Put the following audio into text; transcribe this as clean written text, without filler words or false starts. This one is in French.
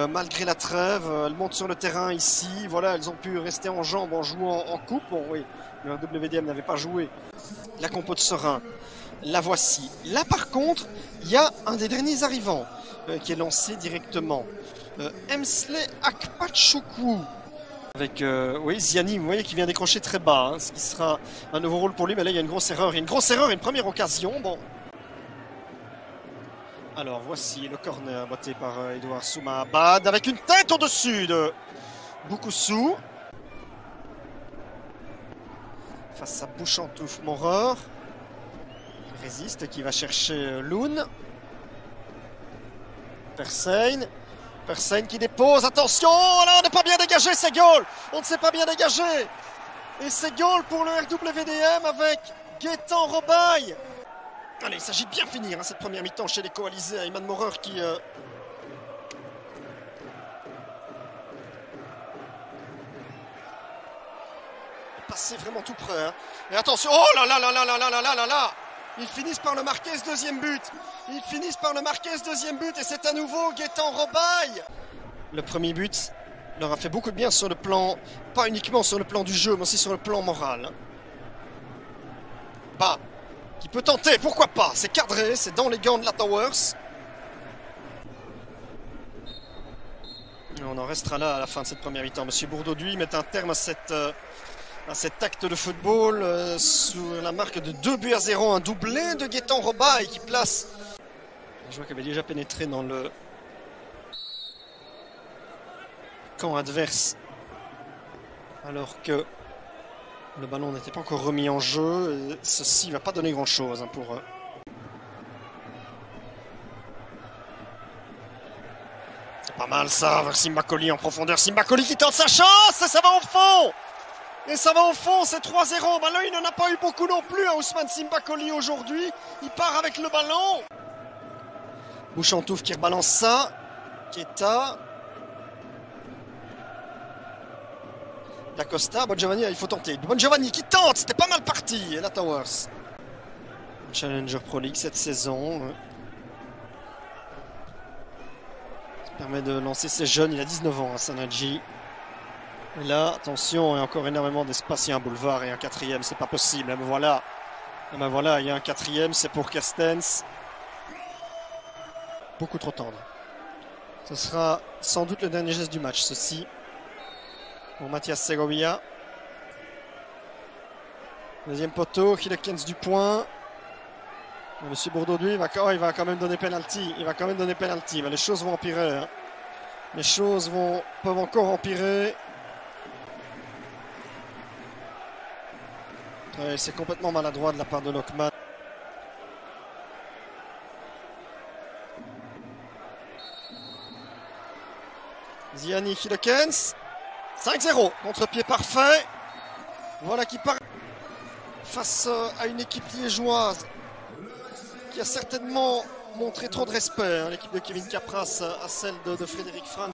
malgré la trêve. Elles montent sur le terrain ici. Voilà, elles ont pu rester en jambes en jouant en coupe. Bon, oui, le WDM n'avait pas joué la compo de Serein. La voici. Là, par contre, il y a un des derniers arrivants qui est lancé directement. Emsley Akpachukwu. Avec oui, Ziani, vous voyez, qui vient décrocher très bas, hein, ce qui sera un nouveau rôle pour lui. Mais là, il y a une grosse erreur. Une grosse erreur, une première occasion. Bon. Alors, voici le corner botté par Edouard Souma-Abad avec une tête au-dessus de Boukoussou. Face à Bouchantouf-Moreur. Qui résiste, qui va chercher Loun. Persein. Persein qui dépose, attention, là on n'est pas bien dégagé, c'est goal. On ne s'est pas bien dégagé. Et c'est goal pour le RWDM avec Gaëtan Robaille. Allez, il s'agit de bien finir hein, cette première mi-temps chez les coalisés. Ayman Moreur qui... est passé vraiment tout près. Hein. Et attention, oh là là là là là là là là là là. Ils finissent par le marquer ce deuxième but. Ils finissent par le marquer ce deuxième but et c'est à nouveau Gaëtan Robaille. Le premier but leur a fait beaucoup de bien sur le plan, pas uniquement sur le plan du jeu, mais aussi sur le plan moral. Bah, qui peut tenter, pourquoi pas. C'est cadré, c'est dans les gants de la Towers. Et on en restera là à la fin de cette première mi-temps. Monsieur Bourdoduy met un terme à cet acte de football sous la marque de 2-0, un doublé de Gaëtan Robaille qui place un joueur qui avait déjà pénétré dans le camp adverse alors que le ballon n'était pas encore remis en jeu. Et ceci ne va pas donner grand chose hein, pour eux. C'est pas mal ça vers Simbakoli en profondeur. Simbakoli qui tente sa chance et ça va au fond. Et ça va au fond, c'est 3-0. Ben là, il n'en a pas eu beaucoup non plus, hein, Ousmane Simbakoli aujourd'hui. Il part avec le ballon. Bouchantouf qui rebalance ça. Keita. D'Acosta. Bon Giovanni, il faut tenter. Bon Giovanni qui tente, c'était pas mal parti. Et la Towers. Challenger Pro League cette saison. Ça permet de lancer ses jeunes. Il a 19 ans, hein, Sanadji. Et là, attention, il y a encore énormément d'espace. Il y a un boulevard et un quatrième, c'est pas possible. Et ben voilà. Et ben voilà, il y a un quatrième, c'est pour Castens. Beaucoup trop tendre. Ce sera sans doute le dernier geste du match, ceci. Pour Mathias Segovia. Deuxième poteau, Hilekens du point. Monsieur Bourdoduy, il va quand même donner penalty. Il va quand même donner penalty. Mais les choses vont empirer. Hein. Les choses peuvent encore empirer. Ouais, c'est complètement maladroit de la part de Lokman. Ziani Hilekens. 5-0. Contre-pied parfait. Voilà qui part face à une équipe liégeoise qui a certainement montré trop de respect. Hein, l'équipe de Kevin Capras à celle de Frédéric Frantz.